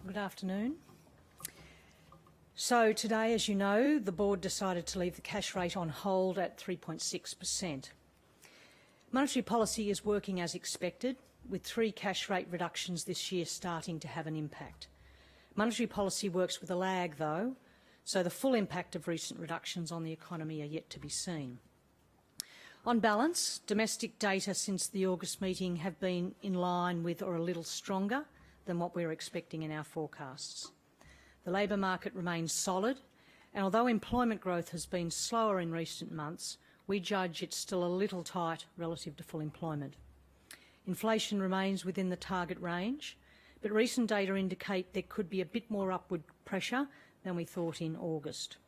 Good afternoon. So today, as you know, the board decided to leave the cash rate on hold at 3.6%. Monetary policy is working as expected, with 3 cash rate reductions this year starting to have an impact. Monetary policy works with a lag, though, so the full impact of recent reductions on the economy are yet to be seen. On balance, domestic data since the August meeting have been in line with or a little stronger than what we were expecting in our forecasts. The labour market remains solid, and although employment growth has been slower in recent months, we judge it's still a little tight relative to full employment. Inflation remains within the target range, but recent data indicate there could be a bit more upward pressure than we thought in August.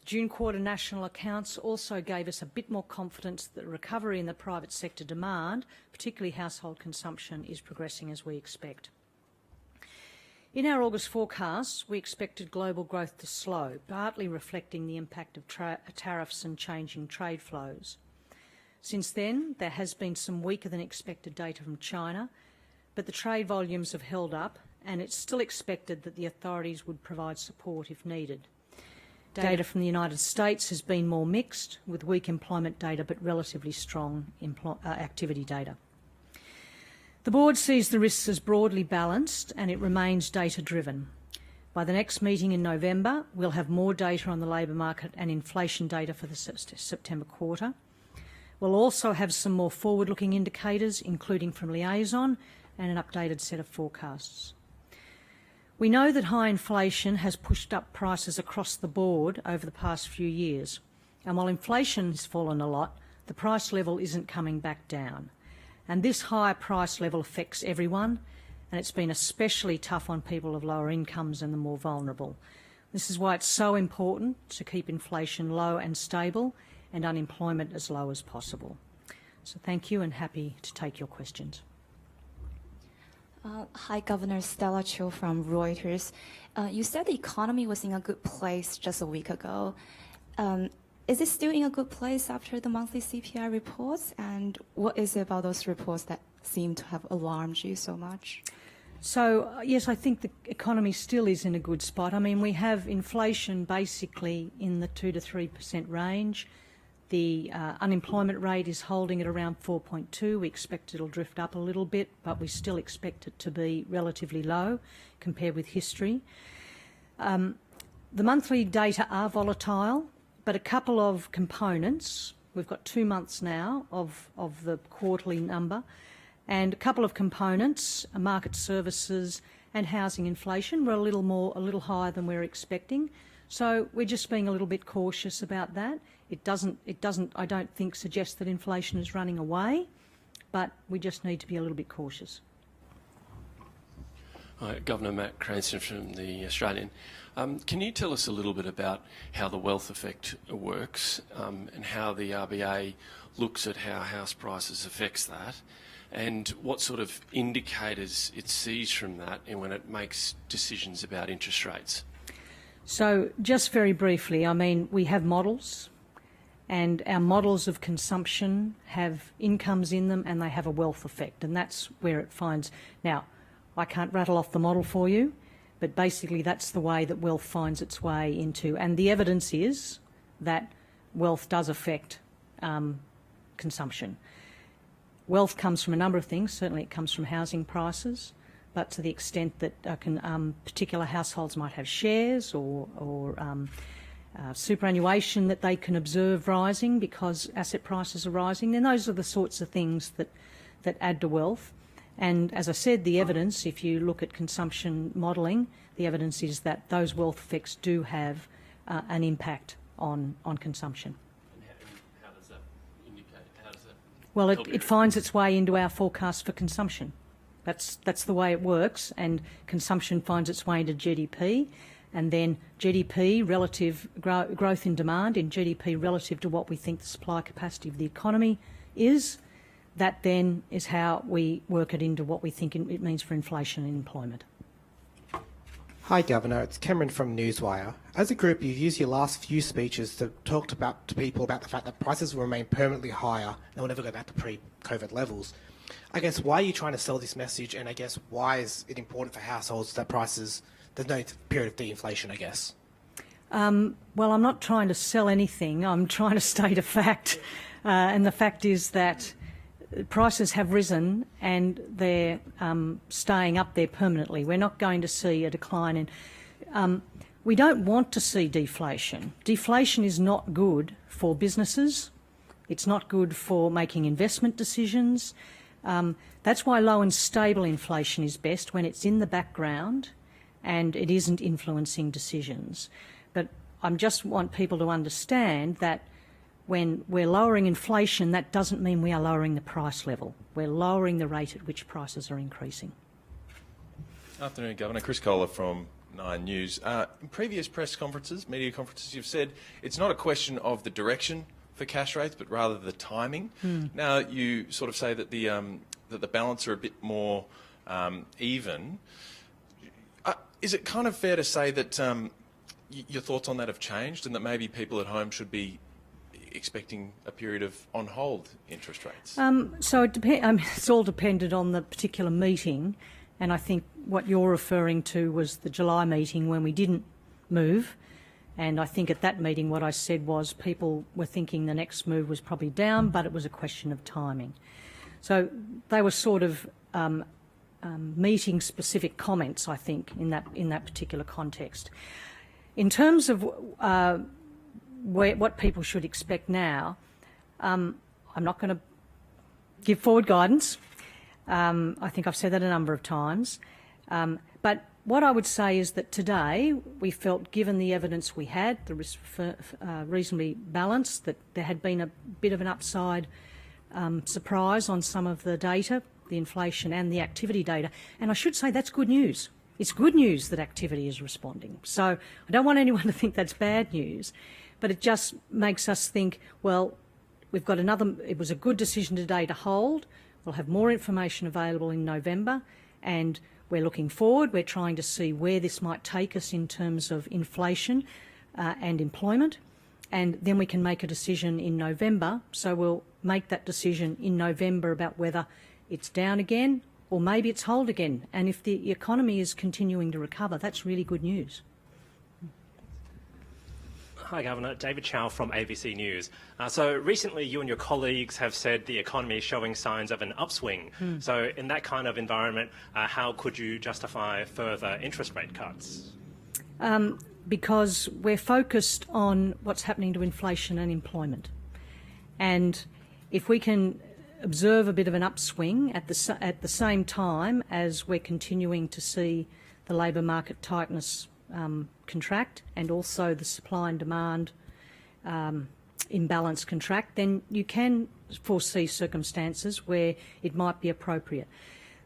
The June quarter national accounts also gave us a bit more confidence that the recovery in the private sector demand, particularly household consumption, is progressing as we expect. In our August forecasts, we expected global growth to slow, partly reflecting the impact of tariffs and changing trade flows. Since then, there has been some weaker than expected data from China, but the trade volumes have held up, and it's still expected that the authorities would provide support if needed. Data from the United States has been more mixed, with weak employment data but relatively strong activity data. The board sees the risks as broadly balanced, and it remains data-driven. By the next meeting in November, we'll have more data on the labour market and inflation data for the September quarter. We'll also have some more forward-looking indicators, including from Liaison and an updated set of forecasts. We know that high inflation has pushed up prices across the board over the past few years, and while inflation has fallen a lot, the price level isn't coming back down. And this higher price level affects everyone, and it's been especially tough on people of lower incomes and the more vulnerable. This is why it's so important to keep inflation low and stable and unemployment as low as possible. So thank you, and happy to take your questions. Hi, Governor. Stella Chiu from Reuters. You said the economy was in a good place just a week ago. Is it still in a good place after the monthly CPI reports? And what is it about those reports that seem to have alarmed you so much? So, yes, I think the economy still is in a good spot. I mean, we have inflation basically in the 2 to 3% range. The unemployment rate is holding at around 4.2. We expect it'll drift up a little bit, but we still expect it to be relatively low compared with history. The monthly data are volatile, but a couple of components, we've got 2 months now of the quarterly number, and a couple of components, market services and housing inflation, were a little higher than we were expecting. So we're just being a little bit cautious about that. It doesn't, I don't think, suggest that inflation is running away, but we just need to be a little bit cautious. Hi, Governor Matt Cranston from The Australian. Can you tell us a little bit about how the wealth effect works and how the RBA looks at how house prices affects that, and what sort of indicators it sees from that and when it makes decisions about interest rates? So just very briefly, I mean, we have models, and our models of consumption have incomes in them and they have a wealth effect, and that's where it finds. Now, I can't rattle off the model for you, but basically that's the way that wealth finds its way into, and the evidence is that wealth does affect consumption. Wealth comes from a number of things. Certainly it comes from housing prices, but to the extent that particular households might have shares or superannuation that they can observe rising because asset prices are rising, then those are the sorts of things that add to wealth. And as I said, the evidence, if you look at consumption modelling, the evidence is that those wealth effects do have an impact on consumption. And how does that indicate? How does that? Well, it finds its way into our forecast for consumption. That's the way it works, and consumption finds its way into GDP, and then GDP relative growth in demand in GDP relative to what we think the supply capacity of the economy is. That then is how we work it into what we think it means for inflation and employment. Hi, Governor. It's Cameron from Newswire. As a group, you've used your last few speeches to talk to people about the fact that prices will remain permanently higher and will never go back to pre-COVID levels. I guess, why are you trying to sell this message, and I guess why is it important for households that there's no period of deflation, I guess? Well, I'm not trying to sell anything. I'm trying to state a fact. And the fact is that prices have risen and they're staying up there permanently. We're not going to see a decline in... we don't want to see deflation. Deflation is not good for businesses. It's not good for making investment decisions. That's why low and stable inflation is best, when it's in the background and it isn't influencing decisions. But I just want people to understand that when we're lowering inflation, that doesn't mean we are lowering the price level. We're lowering the rate at which prices are increasing. Afternoon, Governor. Chris Kohler from 9 News. In previous press conferences, media conferences, you've said it's not a question of the direction for cash rates, but rather the timing. Now you sort of say that the balance are a bit more even. Is it kind of fair to say that your thoughts on that have changed, and that maybe people at home should be expecting a period of on-hold interest rates? So it's all dependent on the particular meeting, and I think what you're referring to was the July meeting when we didn't move, and I think at that meeting what I said was people were thinking the next move was probably down, but it was a question of timing. So they were sort of meeting-specific comments, I think, in that particular context. In terms of what people should expect now, I'm not going to give forward guidance. I think I've said that a number of times. But what I would say is that today we felt, given the evidence we had, the risk reasonably balanced, that there had been a bit of an upside surprise on some of the data, the inflation and the activity data. And I should say that's good news. It's good news that activity is responding. So I don't want anyone to think that's bad news, but it just makes us think, well, it was a good decision today to hold. We'll have more information available in November, and we're looking forward. We're trying to see where this might take us in terms of inflation and employment, and then we can make a decision in November. So we'll make that decision in November about whether it's down again or maybe it's hold again. And if the economy is continuing to recover, that's really good news. Hi, Governor. David Chow from ABC News. So recently you and your colleagues have said the economy is showing signs of an upswing. So in that kind of environment, how could you justify further interest rate cuts? Because we're focused on what's happening to inflation and employment. And if we can observe a bit of an upswing at the same time as we're continuing to see the labour market tightness contract and also the supply and demand imbalance contract, then you can foresee circumstances where it might be appropriate.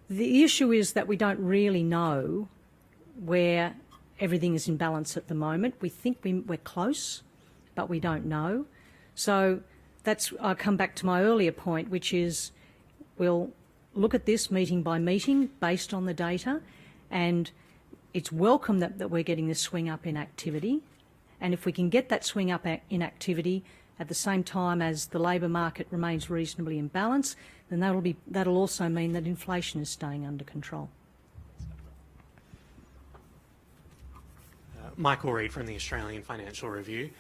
The issue is that we don't really know where everything is in balance at the moment. We think we're close, but we don't know. So I'll come back to my earlier point, which is we'll look at this meeting by meeting based on the data, and it's welcome that we're getting this swing up in activity. And if we can get that swing up in activity at the same time as the labour market remains reasonably in balance, then that'll also mean that inflation is staying under control. Michael Reid from the Australian Financial Review.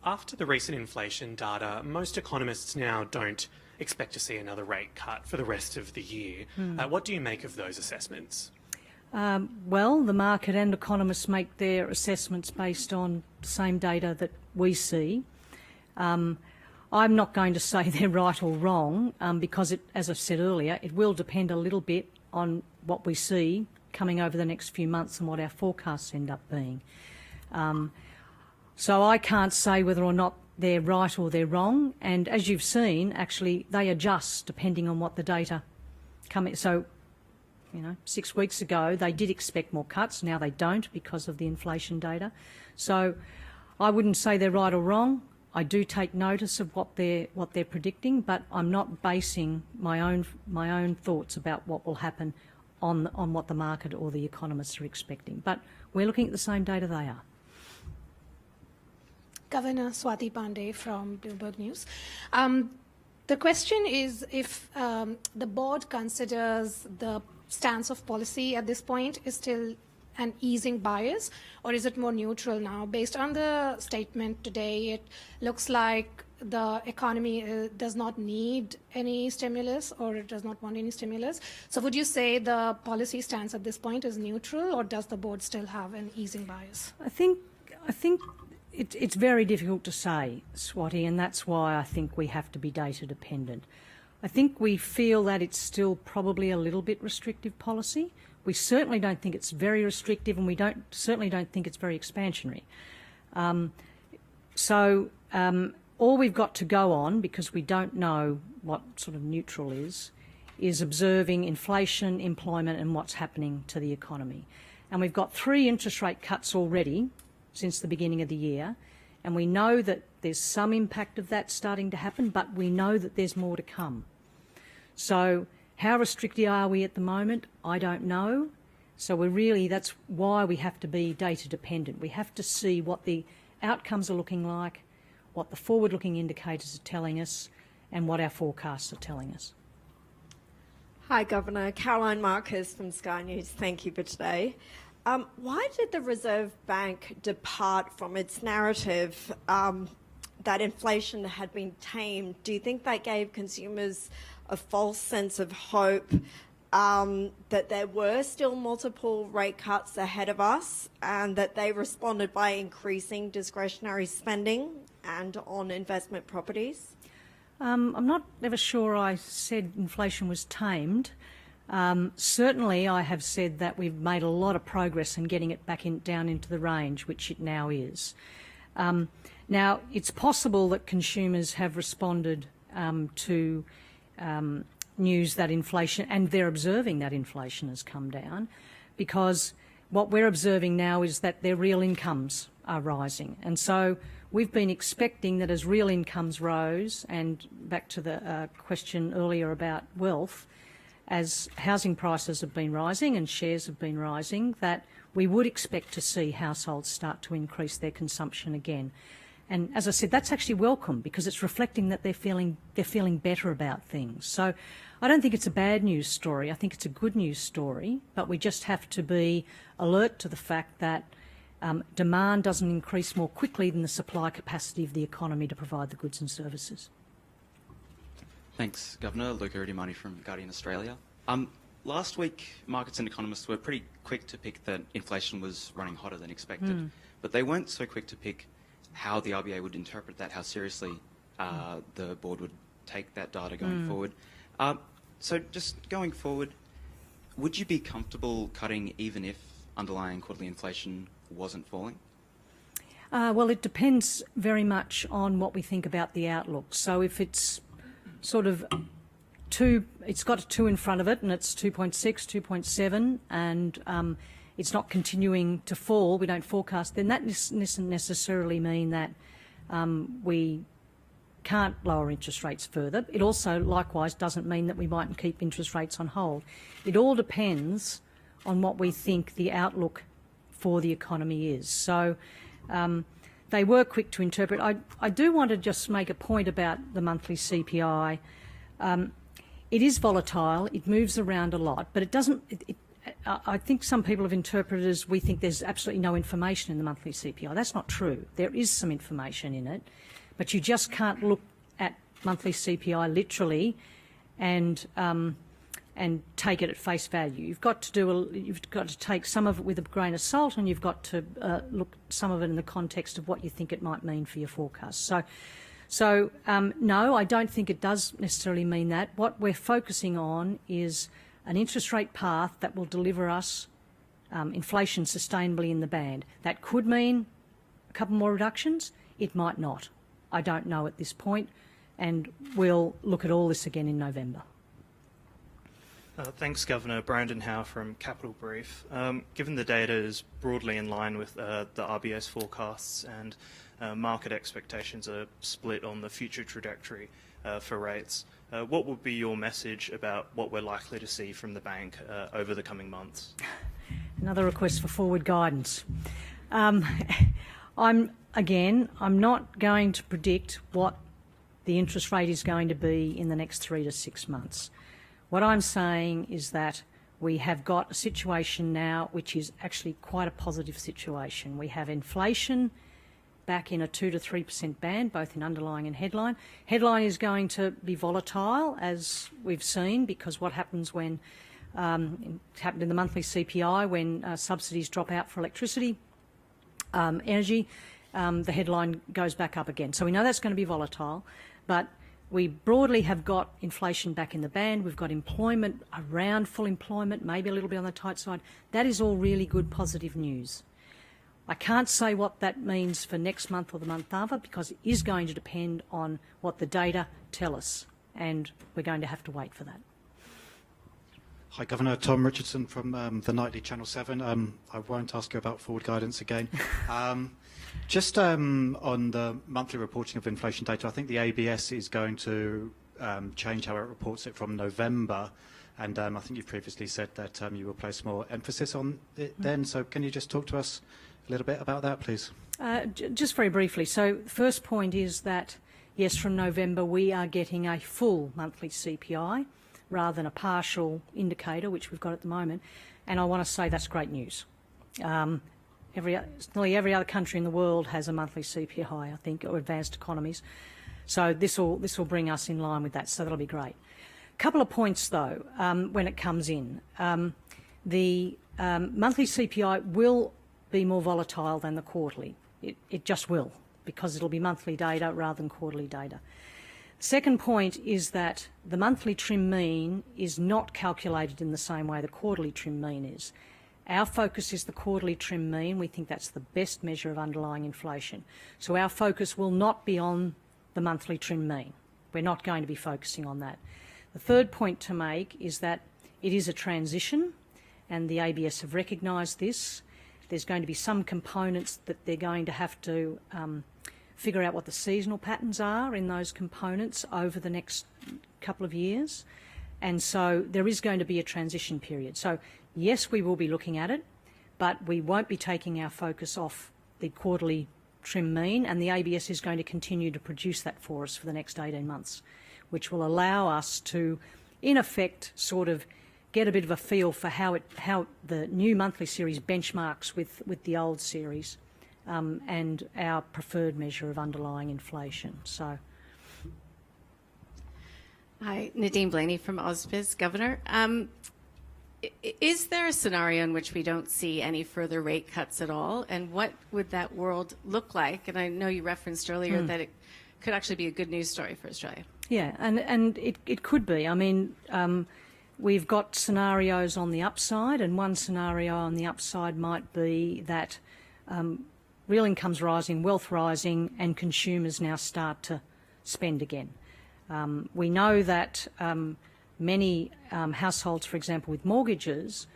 After the recent inflation data, most economists now don't expect to see another rate cut for the rest of the year. What do you make of those assessments? Well, the market and economists make their assessments based on the same data that we see. I'm not going to say they're right or wrong because, as I said earlier, it will depend a little bit on what we see coming over the next few months and what our forecasts end up being. So I can't say whether or not they're right or they're wrong. And as you've seen, actually, they adjust depending on what the data come in. So, 6 weeks ago, they did expect more cuts. Now they don't because of the inflation data. So I wouldn't say they're right or wrong. I do take notice of what they're predicting, but I'm not basing my own thoughts about what will happen on what the market or the economists are expecting. But we're looking at the same data they are. Governor Swati Pandey from Bloomberg News. The question is if the board considers the stance of policy at this point is still an easing bias, or is it more neutral now? Based on the statement today, it looks like the economy does not need any stimulus, or it does not want any stimulus. So would you say the policy stance at this point is neutral, or does the board still have an easing bias? I think it's very difficult to say, Swati, and that's why I think we have to be data dependent. I think we feel that it's still probably a little bit restrictive policy. We certainly don't think it's very restrictive, and we certainly don't think it's very expansionary. All we've got to go on, because we don't know what sort of neutral is observing inflation, employment and what's happening to the economy. And we've got 3 interest rate cuts already since the beginning of the year, and we know that there's some impact of that starting to happen, but we know that there's more to come. So how restricted are we at the moment? I don't know. So that's why we have to be data dependent. We have to see what the outcomes are looking like, what the forward-looking indicators are telling us, and what our forecasts are telling us. Hi, Governor. Caroline Marcus from Sky News. Thank you for today. Why did the Reserve Bank depart from its narrative that inflation had been tamed? Do you think that gave consumers a false sense of hope that there were still multiple rate cuts ahead of us, and that they responded by increasing discretionary spending and on investment properties? I'm not ever sure I said inflation was tamed. Certainly I have said that we've made a lot of progress in getting it back down into the range, which it now is. Now, it's possible that consumers have responded to news that inflation, and they're observing that inflation has come down, because what we're observing now is that their real incomes are rising. And so we've been expecting that as real incomes rose, and back to the question earlier about wealth, as housing prices have been rising and shares have been rising, that we would expect to see households start to increase their consumption again. And as I said, that's actually welcome, because it's reflecting that they're feeling better about things. So I don't think it's a bad news story. I think it's a good news story, but we just have to be alert to the fact that demand doesn't increase more quickly than the supply capacity of the economy to provide the goods and services. Thanks, Governor. Luca Udimani from Guardian Australia. Last week, markets and economists were pretty quick to pick that inflation was running hotter than expected, but they weren't so quick to pick how the RBA would interpret that, how seriously the board would take that data going forward. So just going forward, would you be comfortable cutting even if underlying quarterly inflation wasn't falling? Well, it depends very much on what we think about the outlook. So if it's sort of it's got a 2 in front of it, and it's 2.6, 2.7, and it's not continuing to fall, we don't forecast, then that doesn't necessarily mean that we can't lower interest rates further. It also likewise doesn't mean that we mightn't keep interest rates on hold. It all depends on what we think the outlook for the economy is. So they were quick to interpret. I do want to just make a point about the monthly CPI. It is volatile, it moves around a lot, but it doesn't. I think some people have interpreted as we think there's absolutely no information in the monthly CPI. That's not true. There is some information in it, but you just can't look at monthly CPI literally and take it at face value. You've got to take some of it with a grain of salt, and you've got to look at some of it in the context of what you think it might mean for your forecast. So no, I don't think it does necessarily mean that. What we're focusing on is an interest rate path that will deliver us inflation sustainably in the band. That could mean a couple more reductions. It might not. I don't know at this point, and we'll look at all this again in November. Thanks, Governor. Brandon Howe from Capital Brief. Given the data is broadly in line with the RBA's forecasts, and market expectations are split on the future trajectory for rates, what would be your message about what we're likely to see from the bank over the coming months? Another request for forward guidance. I'm not going to predict what the interest rate is going to be in the next 3 to 6 months. What I'm saying is that we have got a situation now which is actually quite a positive situation. We have inflation back in a 2 to 3% band, both in underlying and headline. Headline is going to be volatile, as we've seen, because what happens when it happened in the monthly CPI when subsidies drop out for electricity, energy, the headline goes back up again. So we know that's going to be volatile, but we broadly have got inflation back in the band. We've got employment around full employment, maybe a little bit on the tight side. That is all really good positive news. I can't say what that means for next month or the month after, because it is going to depend on what the data tell us, and we're going to have to wait for that. Hi, Governor. Tom Richardson from the nightly Channel 7. I won't ask you about forward guidance again. Just on the monthly reporting of inflation data, I think the ABS is going to change how it reports it from November, and I think you previously said that you will place more emphasis on it then. So can you just talk to us a little bit about that, please? Just very briefly. So the first point is that, yes, from November we are getting a full monthly CPI rather than a partial indicator, which we've got at the moment. And I want to say that's great news. Nearly every other country in the world has a monthly CPI, I think, or advanced economies. So this will bring us in line with that, so that'll be great. A couple of points, though, when it comes in. The monthly CPI will be more volatile than the quarterly. It just will, because it'll be monthly data rather than quarterly data. Second point is that the monthly trim mean is not calculated in the same way the quarterly trim mean is. Our focus is the quarterly trim mean. We think that's the best measure of underlying inflation. So our focus will not be on the monthly trim mean. We're not going to be focusing on that. The third point to make is that it is a transition, and the ABS have recognised this. There's going to be some components that they're going to have to figure out what the seasonal patterns are in those components over the next couple of years. And so there is going to be a transition period. So yes, we will be looking at it, but we won't be taking our focus off the quarterly trim mean, and the ABS is going to continue to produce that for us for the next 18 months, which will allow us to, in effect, sort of get a bit of a feel for how the new monthly series benchmarks with the old series and our preferred measure of underlying inflation. So. Hi, Nadine Blaney from AusBiz. Governor. Is there a scenario in which we don't see any further rate cuts at all? And what would that world look like? And I know you referenced earlier that it could actually be a good news story for Australia. Yeah, and it could be. I mean, we've got scenarios on the upside, and one scenario on the upside might be that real income's rising, wealth rising, and consumers now start to spend again. We know that many households, for example, with mortgages,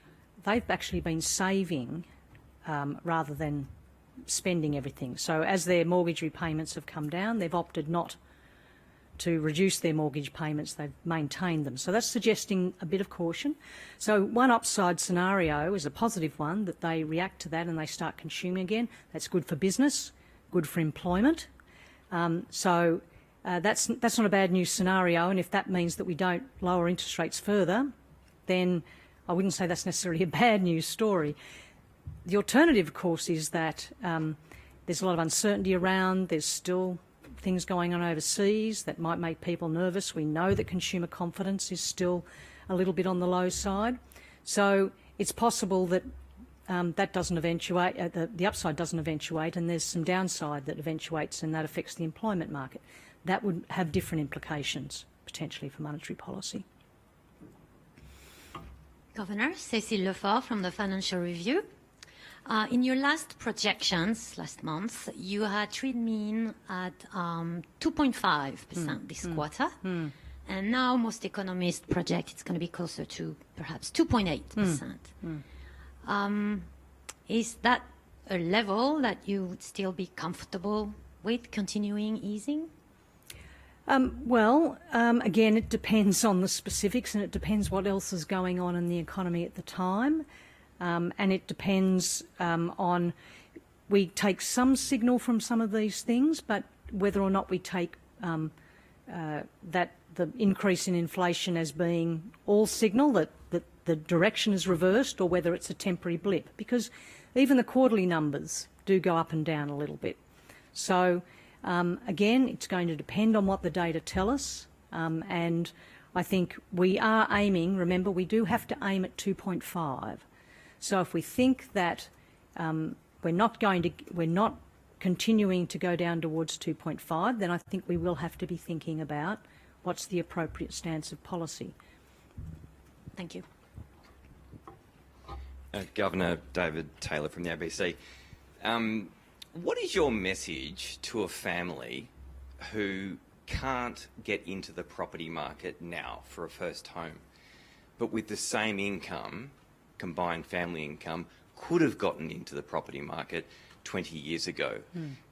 they've actually been saving rather than spending everything. So as their mortgage repayments have come down, they've opted not to reduce their mortgage payments, they've maintained them. So that's suggesting a bit of caution. So one upside scenario is a positive one, that they react to that and they start consuming again. That's good for business, good for employment. That's not a bad news scenario, and if that means that we don't lower interest rates further, then I wouldn't say that's necessarily a bad news story. The alternative, of course, is that there's a lot of uncertainty around. There's still things going on overseas that might make people nervous. We know that consumer confidence is still a little bit on the low side. So it's possible that that doesn't eventuate, the upside doesn't eventuate, and there's some downside that eventuates, and that affects the employment market. That would have different implications, potentially, for monetary policy. Governor, Cécile Lefort from the Financial Review. In your last projections last month, you had trade mean at 2.5% this quarter, and now most economists project it's going to be closer to perhaps 2.8%. Is that a level that you would still be comfortable with continuing easing? Again, it depends on the specifics, and it depends what else is going on in the economy at the time. And it depends on, we take some signal from some of these things, but whether or not we take that the increase in inflation as being all signal that the direction is reversed or whether it's a temporary blip, because even the quarterly numbers do go up and down a little bit. So again, it's going to depend on what the data tell us, and I think we are aiming, remember, we do have to aim at 2.5. So if we think that we're not continuing to go down towards 2.5, then I think we will have to be thinking about what's the appropriate stance of policy. Thank you. Governor David Taylor from the ABC. What is your message to a family who can't get into the property market now for a first home, but with the same income, combined family income, could have gotten into the property market 20 years ago?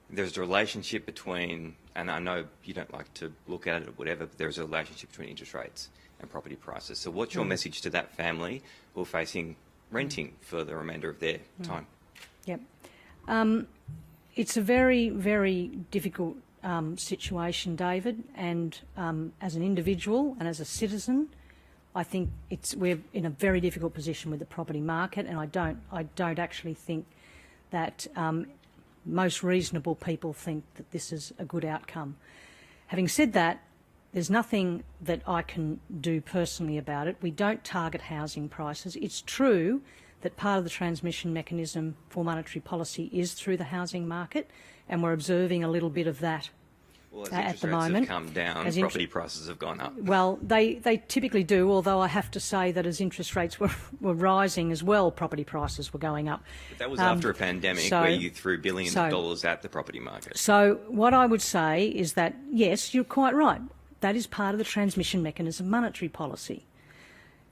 There's a relationship between, and I know you don't like to look at it or whatever, but there's a relationship between interest rates and property prices. So what's your message to that family who are facing renting for the remainder of their time? Yep. It's a very, very difficult situation, David, and as an individual and as a citizen, I think we're in a very difficult position with the property market, and I don't actually think that most reasonable people think that this is a good outcome. Having said that, there's nothing that I can do personally about it. We don't target housing prices. It's true that part of the transmission mechanism for monetary policy is through the housing market, and we're observing a little bit of that Well, as at interest the rates moment. have come down, As property prices have gone up. Well, they typically do, although I have to say that as interest rates were rising as well, property prices were going up. But that was after a pandemic where you threw billions of dollars at the property market. So what I would say is that, yes, you're quite right. That is part of the transmission mechanism of monetary policy.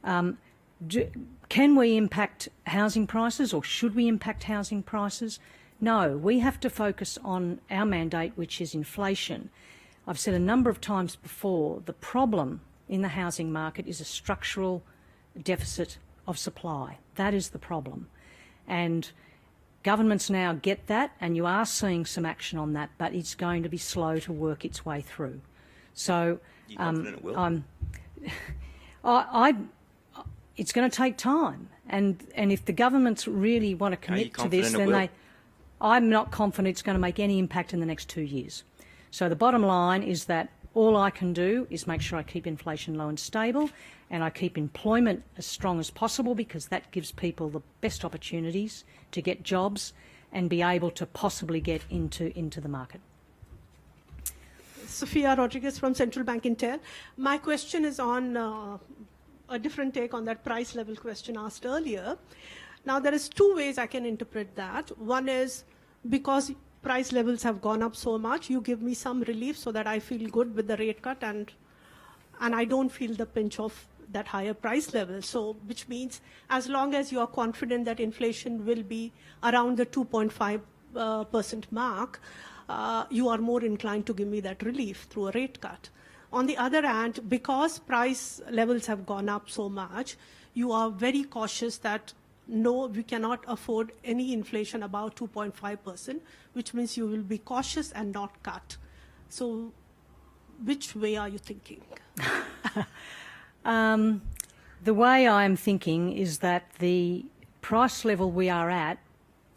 Can we impact housing prices, or should we impact housing prices? No, we have to focus on our mandate, which is inflation. I've said a number of times before, the problem in the housing market is a structural deficit of supply. That is the problem. And governments now get that, and you are seeing some action on that, but it's going to be slow to work its way through. So You're confident it will? It's going to take time, and if the governments really want to commit to this, then I'm not confident it's going to make any impact in the next 2 years. So the bottom line is that all I can do is make sure I keep inflation low and stable, and I keep employment as strong as possible, because that gives people the best opportunities to get jobs and be able to possibly get into the market. Sophia Rodriguez from Central Bank Intel. My question is on a different take on that price level question asked earlier. Now, there is two ways I can interpret that. One is because price levels have gone up so much, you give me some relief so that I feel good with the rate cut, and I don't feel the pinch of that higher price level. So, which means as long as you are confident that inflation will be around the 2.5% mark, you are more inclined to give me that relief through a rate cut. On the other hand, because price levels have gone up so much, you are very cautious that no, we cannot afford any inflation above 2.5%, which means you will be cautious and not cut. So which way are you thinking? The way I'm thinking is that the price level we are at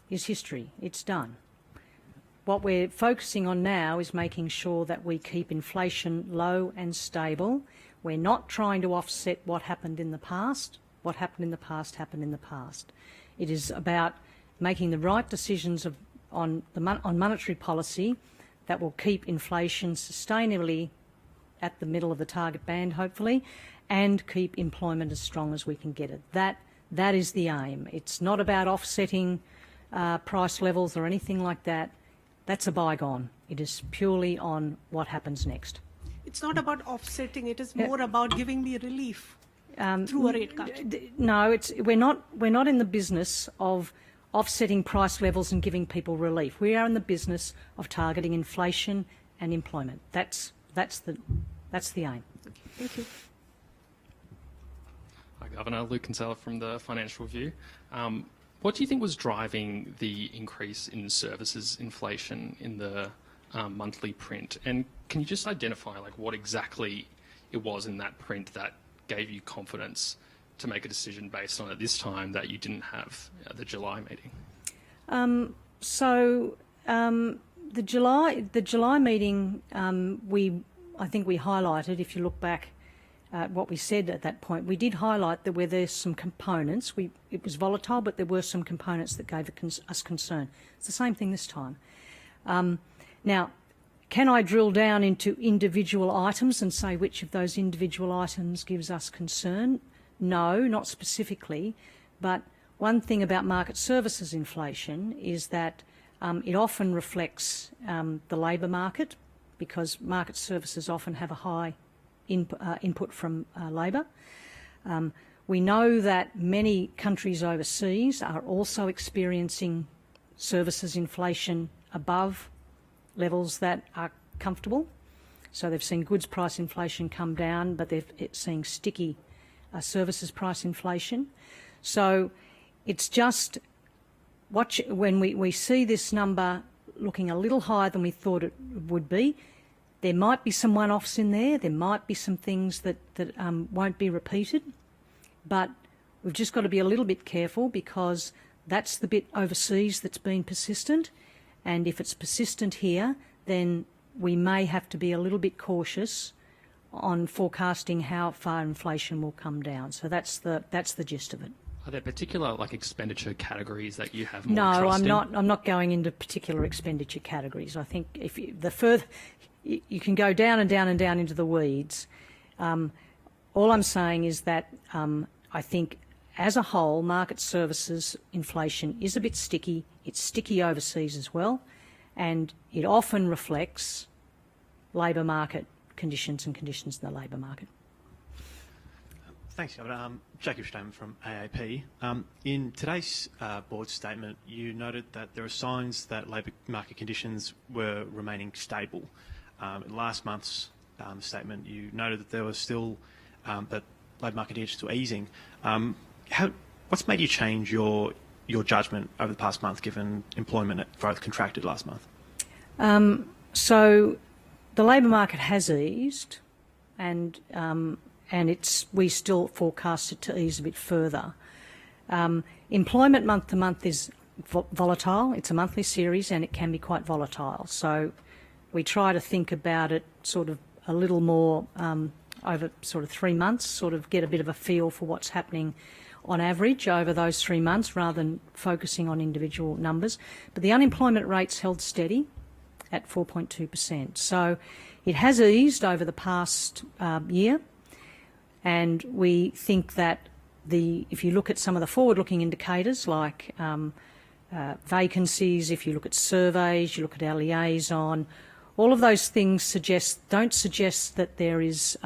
is history. It's done. What we're focusing on now is making sure that we keep inflation low and stable. We're not trying to offset what happened in the past. What happened in the past happened in the past. It is about making the right decisions on monetary policy that will keep inflation sustainably at the middle of the target band, hopefully, and keep employment as strong as we can get it. That is the aim. It's not about offsetting price levels or anything like that. That's a bygone. It is purely on what happens next. It's not about offsetting. It is more about giving me relief through a rate cut. No, we're not in the business of offsetting price levels and giving people relief. We are in the business of targeting inflation and employment. That's the aim. Thank you. Hi, Governor. Luke Kinsella from the Financial Review. What do you think was driving the increase in services inflation in the monthly print, and can you just identify like what exactly it was in that print that gave you confidence to make a decision based on at this time that you didn't have at the July meeting? The July meeting, I think we highlighted, if you look back at what we said at that point, we did highlight that where there's some components, it was volatile, but there were some components that gave us concern. It's the same thing this time. Now, can I drill down into individual items and say which of those individual items gives us concern? No, not specifically, but one thing about market services inflation is that it often reflects the labour market, because market services often have a high input from labour. We know that many countries overseas are also experiencing services inflation above levels that are comfortable. So they've seen goods price inflation come down, but they're seeing sticky services price inflation. So it's just when we see this number looking a little higher than we thought it would be, there might be some one-offs in there. There might be some things that won't be repeated, but we've just got to be a little bit careful, because that's the bit overseas that's been persistent, and if it's persistent here, then we may have to be a little bit cautious on forecasting how far inflation will come down. So that's the gist of it. Are there particular expenditure categories that you have more No, trust in? I'm not going into particular expenditure categories. I think if you can go down and down and down into the weeds. All I'm saying is that I think as a whole, market services inflation is a bit sticky. It's sticky overseas as well, and it often reflects labour market conditions and conditions in the labour market. Thanks, Governor. Jacob Stamen from AAP. In today's board statement, you noted that there are signs that labour market conditions were remaining stable. In last month's statement, you noted that there was still that labour market conditions were easing. What's made you change your judgment over the past month, given employment growth contracted last month? So the labour market has eased, and we still forecast it to ease a bit further. Employment month to month is volatile. It's a monthly series, and it can be quite volatile. So we try to think about it sort of a little more over sort of 3 months, sort of get a bit of a feel for what's happening on average over those 3 months, rather than focusing on individual numbers. But the unemployment rate's held steady at 4.2%. So it has eased over the past year, and we think that if you look at some of the forward-looking indicators like vacancies, if you look at surveys, you look at our liaison, all of those things don't suggest that there is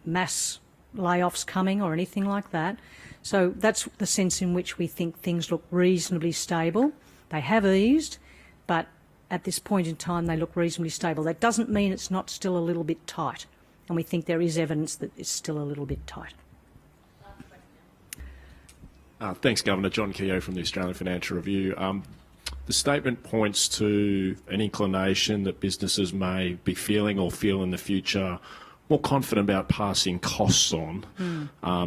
mass layoffs coming or anything like that. So that's the sense in which we think things look reasonably stable. They have eased, but at this point in time they look reasonably stable. That doesn't mean it's not still a little bit tight, and we think there is evidence that it's still a little bit tight. Thanks, Governor. John Keogh from the Australian Financial Review. The statement points to an inclination that businesses may be feeling or feel in the future more confident about passing costs on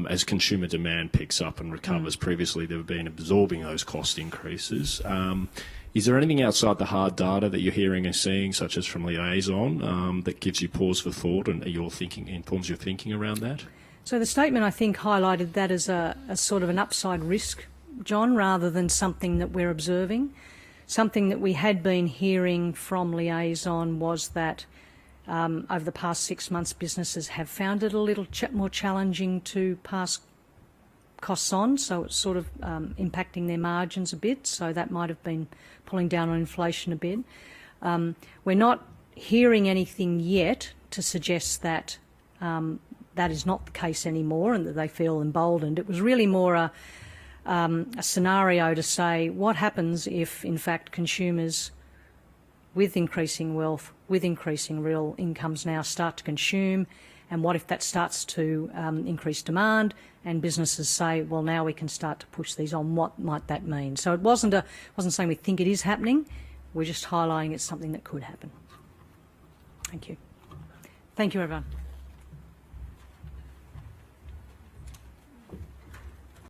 as consumer demand picks up and recovers. Previously, they've been absorbing those cost increases. Is there anything outside the hard data that you're hearing and seeing, such as from Liaison, that gives you pause for thought and informs your thinking around that? So the statement, I think, highlighted that as a sort of an upside risk, John, rather than something that we're observing. Something that we had been hearing from Liaison was that over the past 6 months, businesses have found it a little more challenging to pass costs on, so it's sort of impacting their margins a bit, so that might have been pulling down on inflation a bit. We're not hearing anything yet to suggest that that is not the case anymore and that they feel emboldened. It was really more a scenario to say what happens if, in fact, consumers with increasing wealth, with increasing real incomes now start to consume, and what if that starts to increase demand and businesses say, well, now we can start to push these on. What might that mean? So it wasn't saying we think it is happening. We're just highlighting it's something that could happen. Thank you. Thank you, everyone.